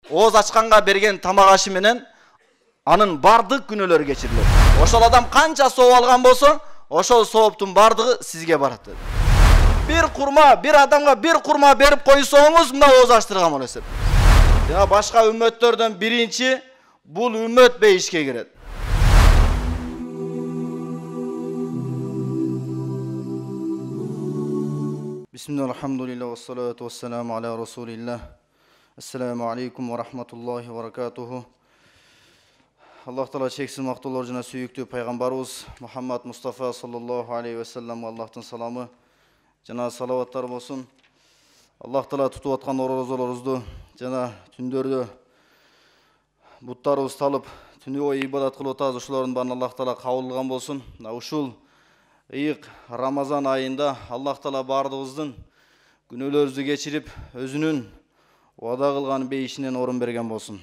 ооз ачканга берген тамак ашы менен анын бардык күнөөлөрү кечирилет. Ошол адам канча сооп алган болсо, ошол сооптун бардыгы сизге барат. Bir kurma, bir adamga bir kurma berip koysanız mına ооз açtırgan bolot. Ya başka ümmetlerden birinci bul ümmet beyişke giret. Bismillahirrahmanirrahim ve salatu ve selamu ala Resulillah. Esselamu aleyküm ve rahmetullahi ve berekatuhu. Allah Teala çeksiz maktullar jana süyüktü Peygamberimiz Muhammed Mustafa sallallahu aleyhi ve sellem Allah'tan salamı jana salavatlar bolsun. Allah Teala tutup atkan orozolaryzды jana түндөрдө буттарыбызды алып түнү бою ибадат кылып атабыз. Ушулардын баарын Allah Teala кабыл кылган болсун. Ушул ыйык Рамазан айында Allah Teala баардыгыбыздын күнөөлөрүбүздү кечирип, өзүнүн вада кылган бейишинен орун берген болсун.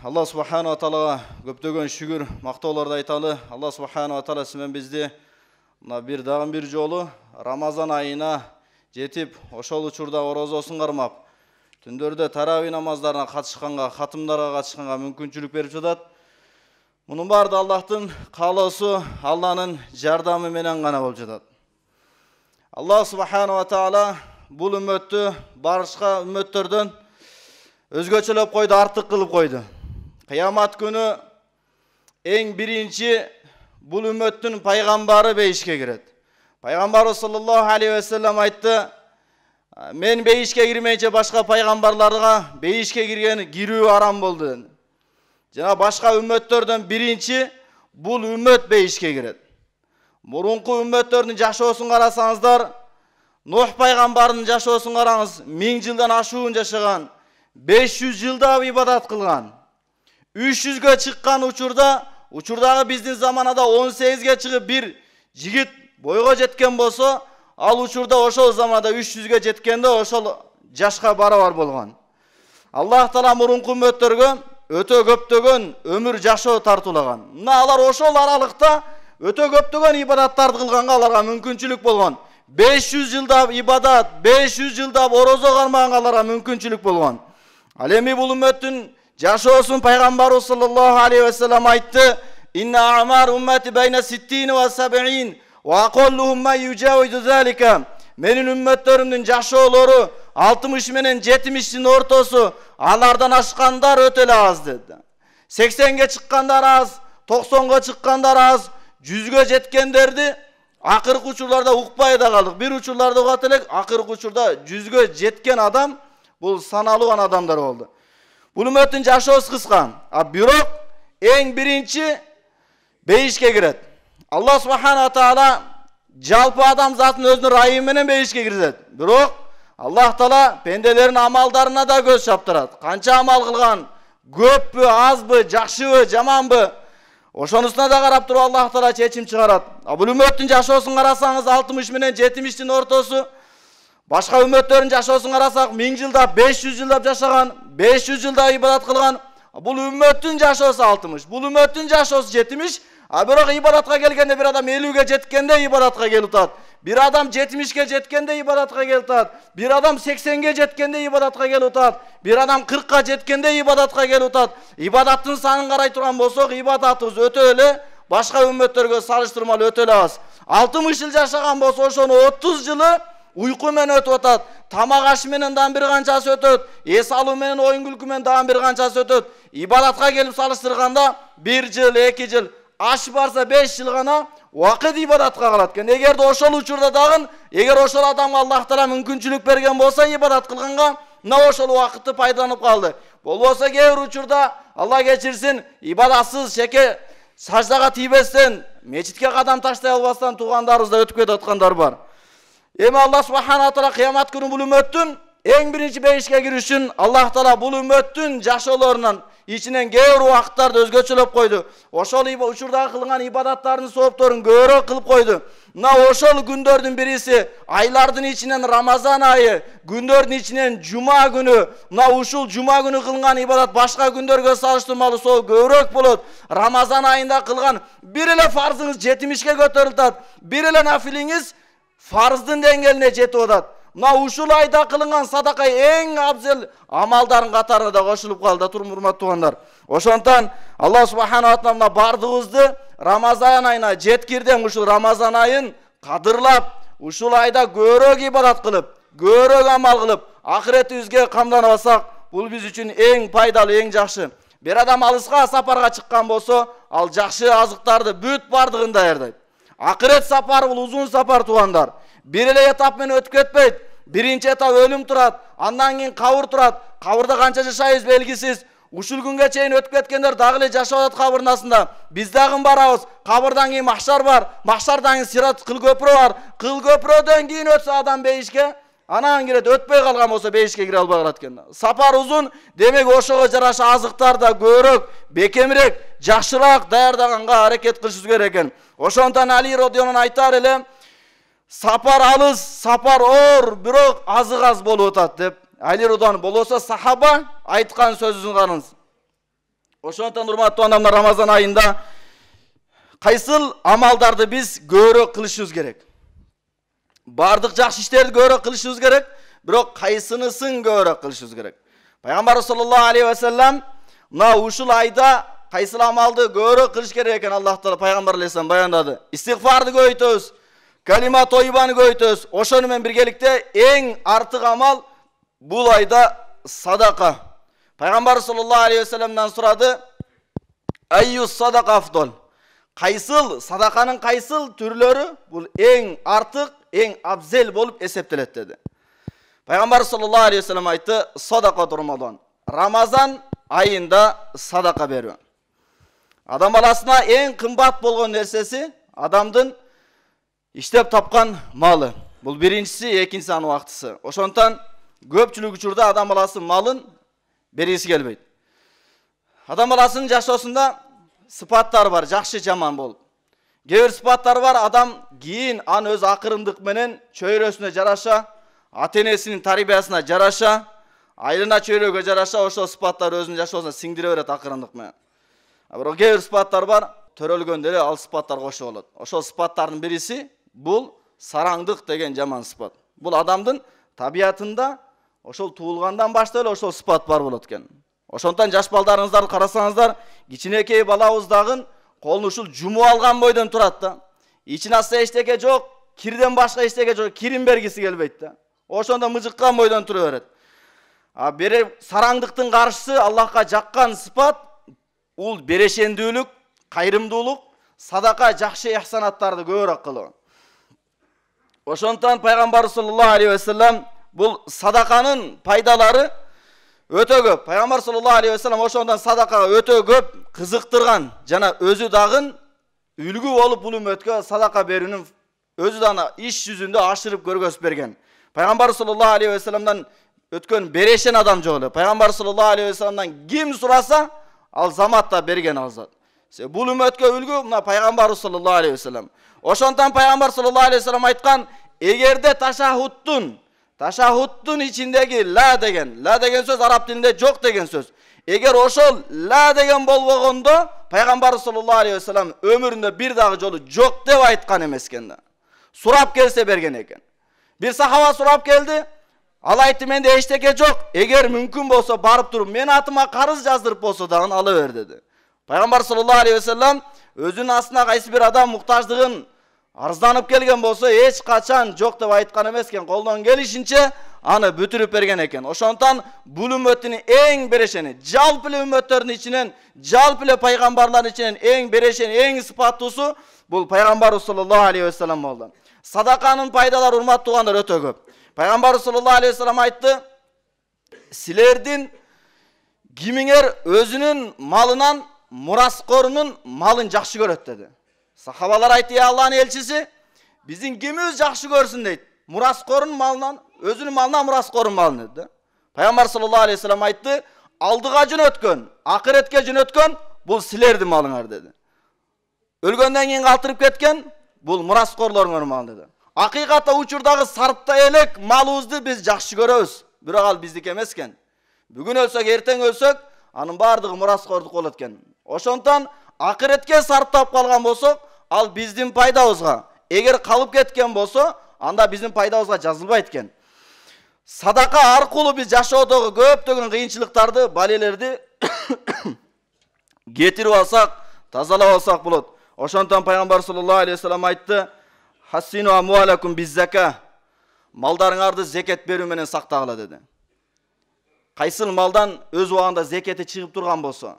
Allah Subhanahu wa Ta'ala көптөгөн шүгүр, мактоолорду айталы. Allah Subhanahu wa Ta'ala симен бизди бир дагы бир жолу Рамазан айына жетип, ошол учурда орозосун кармап, түндөрдө тарави намаздарына катышканга, катымдарга катышканга мүмкүнчүлүк берип жатат. Мунун баары Аллахтын каалоосу, Алланын жардамы менен гана болуп жатат. Allah Subhanahu wa Ta'ala бул үммөттү башка үммөттөрдөн өзгөчөлөп койду, артык кылып койду. Кыямат күнү эң биринчи бул үммөттүн пайгамбары бейишке кирет. Пайгамбар саллаллаху алейхи ва саллям айтты: "Мен бейишке кирмейинче башка пайгамбарларга бейишке кирүү арам болду." Жана башка үммөттөрдөн биринчи бул үммөт бейишке кирет. Мурунку үммөттөрдүн жашоосун карасаңыздар, Нух пайгамбардын жашоосун караңыз, 1000 жылдан ашуун жашаган, 500 жылда ибадат кылган. 300гө чыккан учурдагы биздин заманада 18ге чыгып бир жигит бойго жеткен болсо, ал учурда ошол заманда 300ге жеткенде ошол жашка барабар болгон. Аллах Таала мурунку үммөттөргө өтө көптөгөн өмүр жашоо тартуулаган. Мына алар ошол аралыкта өтө көптөгөн ибадаттарды кылганга аларга мүмкүнчүлүк болгон. 500 жылда ибадат, 500 жылда орозо кармаганга аларга мүмкүнчүлүк болгон. Ал эми бул үммөттүн жашоосун Пайгамбар саллаллаху алейхи ва саллям айтты: "Инна амар уммати байна 60 ва 70 ва aqalluhum ma yujawиzu залика." Менин үммөттөрүмдүн жашоолору 60 менен 70-тин ортосу, алардан ашкандар өтө эле аз деди. 80ге чыккандар аз, 90га чыккандар аз, 100ге жеткендерди акыркы учурларда укпай да калдык. Бир учурларда угат элек, акыркы учурда 100ге жеткен адам бул саналуу адамдар болду. Бул үммөттүн жашоосу кыска, бирок эң биринчи бейишке кирет. Allah Subhanahu wa Ta'ala жалпы адам затын өзүнүн райы менен бейишке киргизет. Бирок Allah Taala пенделердин амалдарына да көз чаптырат. Канча амал кылган, көппү, азбы, жакшыбы, жаманбы, ошонусуна да карап туруп Allah Taala чечим чыгарат. Бул үммөттүн жашоосун карасаңыз 60 менен 70-тин ортосу, башка үммөттөрдүн жашоосун карасак 1000 жылдап, 500 жылдап жашаган, 500 жылда ибадат кылган. Бул үммөттүн жашоосу 60, бул үммөттүн жашоосу 70. Бирок ибадатка келгенде бир адам 50ге жеткенде ибадатка келип атат. Бир адам 70ге жеткенде ибадатка келип атат. Бир адам 80ге жеткенде ибадатка келип атат. Бир адам 40ка жеткенде ибадатка келип атат. Ибадаттын санын карай турган болсок, ибадатыбыз өтө эле башка үммөттөргө салыштырмалуу өтө эле аз. 60 жыл жашаган болсо, ошону 30 жылы уйку менен өтүп атат. Тамак аш менен дагы бир канчасы өтөт. Эс алуу менен оюн күлкү менен дагы бир канчасы өтөт. Ибадатка келип салыштырганда 1 жыл, 2 жыл, аш барса 5 жыл гана вакыт ибадатка калат экен. Эгерде ошол учурда дагы, эгер ошол адамга Аллах Таала мүмкүнчүлүк берген болсо ибадат кылганга, мына ошол вакытты пайдаланып калды. Болбосо кээ бир учурда Алла кечирсин, ибадатсыз шеке саждага тийбестен, мечитке кадам таштай албастан туугандарыбыз да өтүп кетип аткандар бар. Эми Аллах Subhanahu wa Ta'ala кыямат күнү бул үммөттүн эң биринчи бейишке кирүү үчүн Аллах Таала бул үммөттүн жашоолорунан ичинен кээ бир убакыттарды өзгөчөлөп койду. Ошол учурдагы кылган ибадаттардын соопторун көбүрөөк кылып койду. Мына ошол күндөрдүн бириси, айлардын ичинен Рамазан айы, күндөрдүн ичинен жума күнү. Мына ушул жума күнү кылган ибадат башка күндөргө салыштырмалуу сол көбүрөөк болот. Рамазан айында кылган бир эле фарзыңыз 70ке көтөрүлөт. Бир эле нафилиңиз фарздын деңгээлине жетип атат. Мына ушул айда кылынган садака эң абзел амалдардын катарына да кошулуп калды, урматтуу туугандар. Ошондон Алла субханала ва таала бардыгыбызды Рамазан айына жеткирден ушул Рамазан айын кадырлап, ушул айда көбүрөөк ибадат кылып, көбүрөөк амал кылып, ахиретибизге камдана алсак, бул биз үчүн эң пайдалуу, эң жакшы. Бир адам алыска сапарга чыккан болсо, ал жакшы азыктарды бүт бардыгын даярдайт. Ахирет сапары бул узун сапар туугандар. Бир эле этап менен өтүп кетпейт. Биринчи этап өлүм турат, андан кийин кабыр турат. Кабырда канча жашайбыз белгисиз. Ушул күнгө чейин өтүп кеткендер дагы эле жашап атат кабырдын астында. Биз дагы барабыз. Кабырдан кийин махшар бар. Махшардан кийин сират кыл көпүрө бар. Кыл көпүрөдөн кийин өтсө адам бейишке, анан кирет. Өтпөй калган болсо бейишке кире албай калат экен. Сапар узун, демек ошого жараша азыктар да көбүрөөк, бекемирээк, жакшыраак даярдаганга аракет кылышыбыз керек экен. Ошондон Али радионун айтар эле, сапар алыс, сапар оор, бирок азык аз болуп атат деп. Али радион болсо сахаба айткан сөзүн караңыз. Ошондон урматтуу адамдар, Рамазан айында кайсыл амалдарды биз көбүрөөк кылышыбыз керек? Бардык жакшы иштерди көбүрөөк кылышыбыз керек, бирок кайсынысын көбүрөөк кылышыбыз керек? Пайгамбар саллаллаху алейхи ва саллям мына ушул айда кайсыл амалды көбүрөөк кылыш керек экен Аллах Таала Пайгамбар алейхиссалам баяндады. Истигфарды көбөйтөбүз, калима тойбаны көбөйтөбүз. Ошону менен биргеликте эң артык амал бул айда садака. Пайгамбар саллаллаху алейхи ва салламдан сурады: "Айю садака афдал?" Кайсыл садаканын кайсыл түрлөрү бул эң артык, эң абзел болуп эсептелет деди. Пайгамбар саллаллаху алейхи ва саллям айтты: "Садака Рамазан." Рамазан айында садака берүү. Адам баласына эң кымбат болгон нерсеси адамдын иштеп тапкан малы. Бул биринчиси, экинчиси анын убактысы. Ошондон көпчүлүк учурда адам баласы малын бергиси келбейт. Адам баласынын жашоосунда сыпаттары бар, жакшы жаман болуп. Кээ бир сыпаттары бар, адам кийин аны өз акырындык менен чөйрөсүнө жараша, ата-энесинин тарбиясына жараша, айылына чөйрөгө жараша ошол сыпаттар өзүнүн жашоосуна сиңдире берет акырындык менен. Бирок кээ бир сыпаттар бар, төрөлгөндө эле ал сыпаттар кошо болот. Ошол сыпаттардын бириси бул сараңдык деген жаман сыпат. Бул адамдын табиятында ошол туулгандан баштап эле ошол сыпат бар болот экен. Ошондон жаш балдарыңыздарды карасаңыздар, кичинекей балабыздагы колун ушул жумуп алган бойдон турат да. Ичин астында эчтеке жок, кирден башка эчтеке жок, кирин бергиси келбейт да. Ошондо мыжыккан бойдон тура берет. Бир сараңдыктын каршысы Аллахка жаккан сыпат, ул берешендүүлүк, кайрымдуулук, садака, жакшы ихсанаттарды көбүрөөк кылуу. Ошондон Пайгамбар саллаллаху алейхи ва саллям бул садаканын пайдалары өтө көп. Пайгамбар саллаллаху алейхи ва саллям ошондон садакага өтө көп кызыктырган жана өзү дагы үлгү болуп бул үммөткө садака берүүнүн өзү дагы иш жүзүндө ашырып көргөзүп берген. Пайгамбар саллаллаху алейхи ва саллямдан өткөн берешен адам жок эле. Пайгамбар саллаллаху алейхи ва саллямдан ким сураса, ал заматта берген ал зат. Бул үммөткө үлгү мына Пайгамбар саллаллаху алейхи ва саллям. Ошондон Пайгамбар саллаллаху алейхи ва саллям айткан, эгерде ташахудтун ичиндеги ла деген сөз араб тилинде жок деген сөз. Эгер ошол ла деген болбогондо Пайгамбар саллаллаху алейхи ва саллям өмүрүндө бир дагы жолу жок деп айткан эмес экен да. Сурап келсе берген экен. Бир сахаба сурап келди. Ал айтты, менде эчтеке жок. Эгер мүмкүн болсо барып туруп, мен атыма карыз жаздырып болсо дагы ала бер деди. Пайгамбар саллаллаху алейхи ва саллям өзүнүн астына кайсы бир адам муктаждыгын арызданып келген болсо эч качан жок деп айткан эмес экен. Колдон келишинче аны бүтүрүп берген экен. Ошондон бул үммөттүн эң берешени, жалпы эле үммөттөрдүн ичинен, жалпы эле пайгамбарлардын ичинен эң берешени, эң сыпаттуусу бул Пайгамбар саллаллаху алейхи ва саллям болду. Садаканын пайдалары урматтуу туугандар өтө көп. Пайгамбар саллаллаху алейхи ва саллям айтты: "Силердин кимиңер өзүнүн малынан мураскорунун малын жакшы көрөт" деди. Сахабалар айтты: "Я Аллахнын элчиси, биздин кимибиз жакшы көрсүн" дейт. Мураскорун малынан, өзүнүн малынан мураскорун малын деди. Пайгамбар саллаллаху алейхи ва саллям айтты: "Алдыга жөнөткөн, акыретке жөнөткөн бул силердин малыңар" деди. Өлгөндөн кийин калтырып кеткен бул мураскорлордун малы деди. Акыйкатта учурдагы сарпта элек малыбызды биз жакшы көрөбүз, бирок ал биздики эмес экен. Бүгүн өлсөк, эртең өлсөк, анын бардыгы мураскордук болот экен. Ошондон акыретке сарптап калган болсок, ал биздин пайдабызга. Эгер калып кеткен болсо, анда биздин пайдабызга жазылбайт экен. Садака аркылуу биз жашоодогу көптөгөн кыйынчылыктарды, балелерди кетирип алсак, тазалап алсак болот. Ошондон пайгамбар саллаллаху алейхи вассалам айтты: "Хассину амуалакум биз-зака." Малдарыңарды зекет берүү менен сактагыла деди. Кайсыл малдан өз убагында зекети чыгып турган болсо,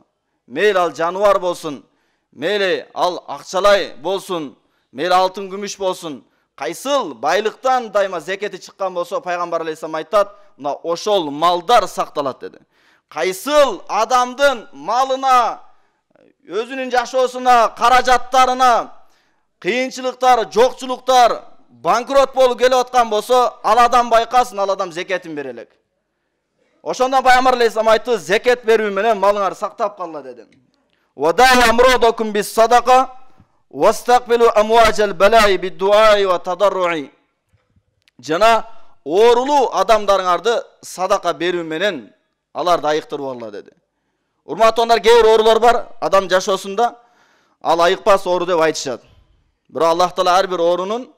мейли ал жануар болсун, мейли ал акчалай болсун, мейли алтын күмүш болсун, кайсыл байлыктан дайыма зекети чыккан болсо, пайгамбар алейхиссалам айтат, мына ошол малдар сакталат деди. Кайсыл адамдын малына, өзүнүн жашоосуна, каражаттарына кыйынчылыктар, жокчулуктар, банкрот болуп келип аткан болсо, ал адам байкасын, ал адам зекетин бере элек. Ошондон пайгамбар алейхиссалам айтты: "Зекет берүү менен малыңар сактап калла" деди. "Вадау амродакум бис-садака вастaqbilu amwajal bala'i bid-du'a'i wa tadarru'i." Жана оорулуу адамдарыңарды садака берүү менен аларды айыктырып алла деди. Урматтуулар, кээ бир оорулар бар, адам жашоосунда ал айыкпас оору деп айтышат. Бирок Аллах Таала ар бир оорунун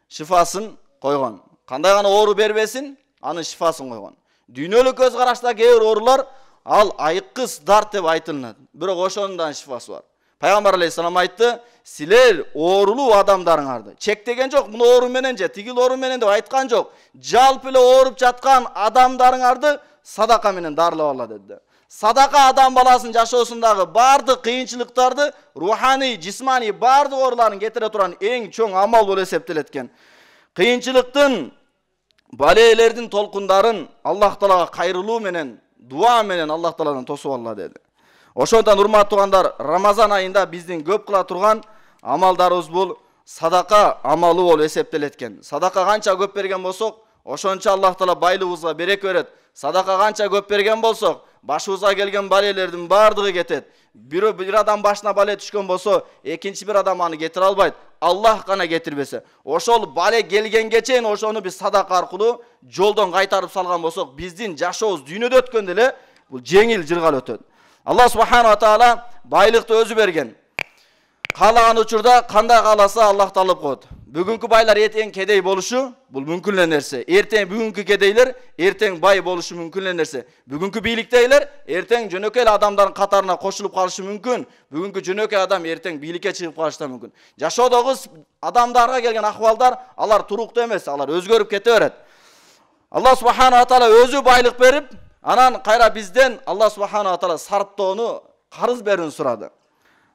шифасын койгон. Кандай гана оору бербесин, анын шифасын койгон. Дүйнөлүк көз карашта кээ бир оорулар ал айыккыс дарт деп айтылат. Бирок ошонун да шифасы бар. Пайгамбар алейхиссалам айтты: "Силер оорулуу адамдарыңарды чектеген жок, муну оору менен же тигил оору менен деп айткан жок. Жалпы эле ооруп жаткан адамдарыңарды садака менен дарылап алла" деди. Садака адам баласынын жашоосундагы бардык кыйынчылыктарды, руханий, жисманий бардык ооруларын кетире турган эң чоң амал болуп эсептелет экен. Кыйынчылыктын, балелердин толкундарын Аллах Таалага кайрылуу менен, дуа менен Аллах Тааладан тосуп алла деди. Ошондон урматтуу туугандар, Рамазан айында биздин көп кыла турган амалдарыбыз бул садака амалы болуп эсептелет экен. Садака канча көп берген болсок, ошончо Аллах Таала байлыгыбызга береке берет. Садака канча көп берген болсок, башыбызга келген балелердин бардыгы кетет. Бир адам башына бале түшкөн болсо, экинчи бир адам аны кетире албайт. Аллах гана кетирбесе. Ошол бале келгенге чейин ошону биз садака аркылуу жолдон кайтарып салган болсок, биздин жашообуз дүйнөдө өткөндө эле бул жеңил жыргал өтөт. Аллах субхана ва таала байлыкты өзү берген. Каалаган учурда кандай кааласа Аллах алып коет. Бүгүнкү байлар эртең кедей болушу бул мүмкүн эле нерсе. Эртең бүгүнкү кедейлер эртең бай болушу мүмкүн эле нерсе. Бүгүнкү бийликтейлер эртең жөнөкөй адамдардын катарына кошулуп калышы мүмкүн. Бүгүнкү жөнөкөй адам эртең бийликке чыгып калышы да мүмкүн. Жашоодогу адамдарга келген акыбалдар алар туруктуу эмес, алар өзгөрүп кете берет. Аллах субхана ва таала өзү байлык берип, анан кайра бизден Аллах субхана ва таала сарптоону, карыз берүүнү сурады.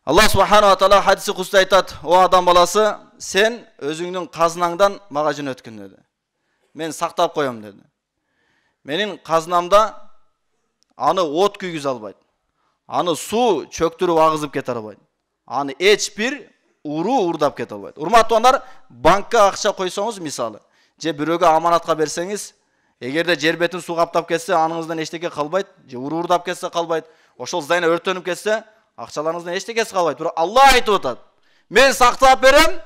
Аллах субхана ва таала хадиси кудста айтат: "О адам баласы, сен өзүңдүн казынаңдан мага жөнөткүн" деди. Мен сактап коем деди. Менин казынамда аны от күйгүзө албайт. Аны суу чөктүрүп агызып кете албайт. Аны эч бир уруу урдап кете албайт. Урматтуулар, банкка акча койсоңуз мисалы, же бирөөгө аманатка берсеңиз, эгерде жер бетин суу каптап кетсе, аныңыздан эчтеке калбайт, же уруу урдап кетсе калбайт. Ошол здание өртөнүп кетсе, акчаларыңыздан эчтекеси калбайт. Бирок Аллах айтып атат: "Мен сактап берем,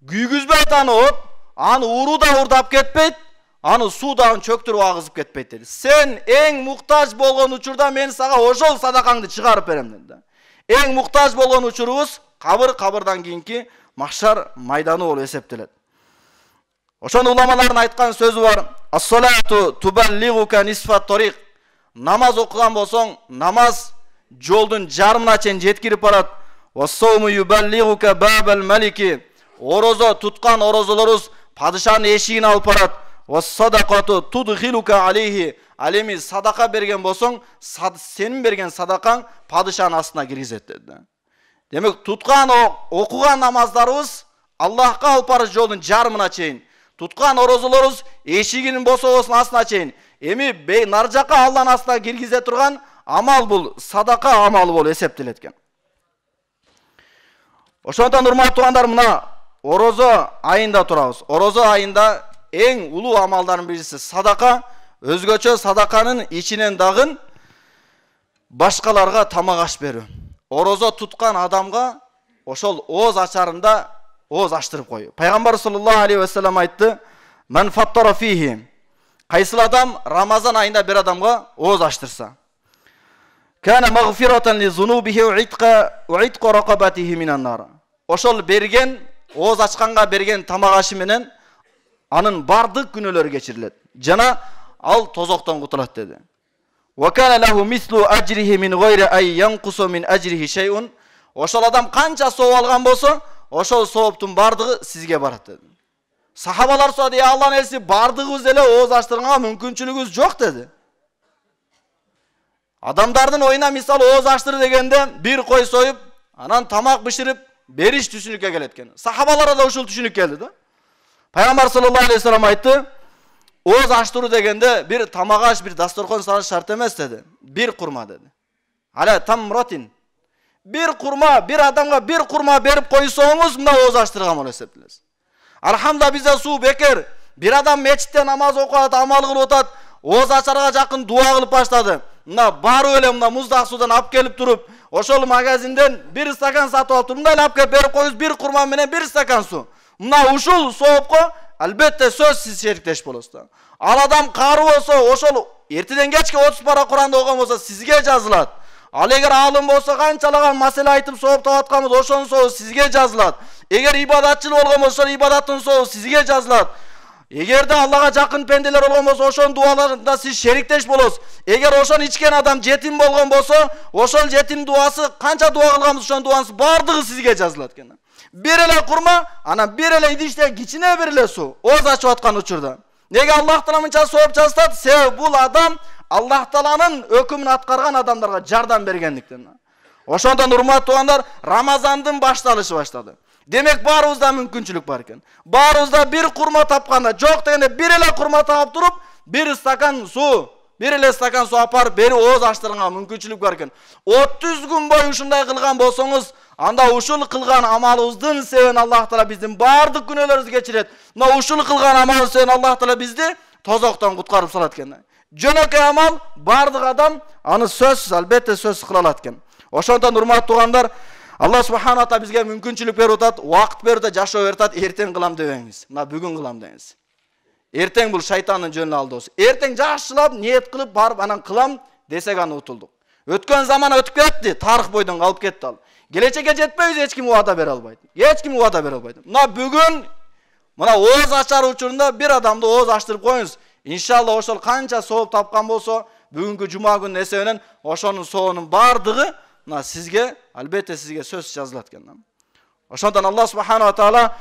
күйгүзбөйт аны от, аны уруу да урдап кетпейт, аны суу дагы чөктүрүп агызып кетпейт" деди. Сен эң муктаж болгон учурда мен сага ошол садакаңды чыгарып берем деди. Эң муктаж болгон учурубуз кабырдан кийинки махшар майданы болуп эсептелет. Ошондо уламалардын айткан сөзү бар: "Ас-салату тубаллигука нисфат тарик." Намаз окуган болсоң, намаз жолдун жарымына чейин жеткирип барат. "Ва-сауму юбаллигука бабал малики." Орозо туткан орозолорубуз падышанын эшигин алып барат. "Ва-садакату tudkhiluka алейхи." Ал эми садака берген болсоң, сенин берген садакаң падышанын астына киргизет деди. Демек, туткан окуган намаздарыбыз Аллахка алып барыш жолдун жарымына чейин. Туткан орозолорубуз эшигинин бособосунун астына чейин. Эми нар жака Алланын астына киргизе турган амал бул садака амалы болуп эсептелет экен. Ошондон урматтуу туугандар, мына орозо айында турабыз. Орозо айында эң улуу амалдардын бирisi садака. Өзгөчө садаканын ичинен дагы башкаларга тамак аш берүү. Орозо туткан адамга ошол ооз ачарында ооз аштырып коюу. Пайгамбар саллаллаху алейхи ва саллям айтты: "Ман фаттара фихи." Кайсыл адам Рамазан айында бир адамга ооз аштырса, "Кана магфирatan ли зунубихи ва итқа рақабатихи минан нар." Ошол берген ооз ачканга берген тамак ашы менен анын бардык күнөөлөрү кечирилет. Жана ал тозоктон кутулат dedi. Wa kana lahu mislu ajrihi min ghayri ay yanqusu min ajrihi shay'un. Ошол адам канча сооп алган болсо, ошол сооптун бардыгы сизге барат dedi. Сахабалар сурады, Алланын элчиси, бардыгыбыз эле ооз ачтырганга мүмкүнчүлүгүбүз жок dedi. Адамдардын оюна мисал ооз ачтыр дегенде бир кой союп, анан тамак биширип бериш түшүнүккө келет экен. Сахабаларга да ушул түшүнүк келди да. Пайгамбар саллаллаху алейхи вассалам айтты, ооз ачтыруу дегенде бир тамак аш, бир дасторкон салыш шарт эмес dedi. Бир курма dedi. Аля тамратин. Бир курма, бир адамга бир курма берип койсоңуз, мында ооз ачтырган болот эсептелесиз. Алхамда бизде суу бекер. Бир адам мечитте намаз окуп, амал кылып атат, ооз ачарга жакын дуа кылып баштады. Мына барып эле мына муздак суудан алып келип туруп, ошол магазинден бир стакан сатып алып туруп, мындай алып келип берип коюңуз, бир курма менен бир стакан суу. Мына ушул соопко албетте сөзсүз шериктеш болосуз да. Ал адам кары болсо, ошол эртеден кечке 30 пара Куранды окуган болсо сизге жазылат. Ал эгер алым болсо, канчалаган маселе айтып сооптоп атканбыз, ошонун сообу сизге жазылат. Эгер ибадатчыл болгон болсо, ибадаттын сообу сизге жазылат. Эгерде Аллага жакын пенделер болгон болсо, ошонун дуаларында сиз шериктеш болосуз. Эгер ошон ичкен адам жетим болгон болсо, ошол жетим дуасы, канча дуа кылганбыз, ошонун дуанын бардыгы сизге жазылат экен. Бир эле курма, анан бир эле идиште кичине бир эле суу ооз ачып аткан учурда. Неге Аллах Таала мынча сооп жазат? Себеби бул адам Аллах Тааланын өкүмүн аткарган адамдарга жардам бергендиктен. Ошондон урматтуу туугандар, Рамазандын башталышы баштады. Демек баарыбызда мүмкүнчүлүк бар экен. Баарыбызда бир курма тапканда, жок дегенде бир эле курма таап туруп, бир стакан суу апарып берип ооз ачтырганга мүмкүнчүлүк бар экен. 30 күн бою ушундай кылган болсоңуз, анда ушул кылган амалыбыздын себебинен Аллах Таала биздин баардык күнөөлөрүбүздү кечирет. Мына ушул кылган амалыбыз себебинен Аллах Таала бизди тозоктон куткарып салат экен. Жөнөкөй амал баардык адам аны сөзсүз, албетте сөзсүз кыла алат экен. Ошондон урматтуу туугандар, Аллах субхана ва таала бизге мүмкүнчүлүк берип атат, убакыт берип атат, жашоо берип атат, эртең кылам дебеңиз. Мына бүгүн кылам деңиз. Эртең бул шайтандын жөнүнө алдыбыз. Эртең жакшылап, ниет кылып барып анан кылам десек аны утулдук. Өткөн заман өтүп кетти, тарых бойдон калып кетти ал. Келечекке жетпейбиз, эч ким убада бере албайт. Мына бүгүн мына ооз ачар учурунда бир адамды ооз ачтырып коюңуз. Иншалла ошол канча сооп тапкан болсо, бүгүнкү жума күнүнүн эсебинен ошонун соонун бардыгы мына сизге, албетте сизге сөз жазылат экен. Ошондон Аллах субхана ва таала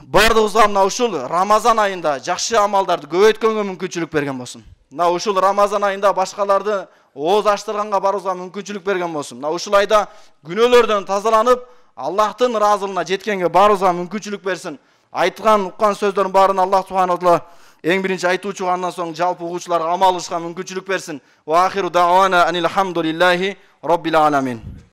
бардыгыбызга мына ушул Рамазан айында жакшы амалдарды көбөйткөнгө мүмкүнчүлүк берген болсун. Мына ушул Рамазан айында башкаларды ооз ачтырганга барыбызга мүмкүнчүлүк берген болсун. Мына ушул айда күнөөлөрдөн тазаланып, Аллахтын ыраазылыгына жеткенге барыбызга мүмкүнчүлүк берсин. Айткан, уккан сөздөрдүн баарын Аллах субхана ва таала эң биринчи айтуучуга, андан соң жалпы угуучуларга амал кылышка мүмкүнчүлүк берсин. Ва ахиру дa'wana анил хамдулиллахи rabbil alamin.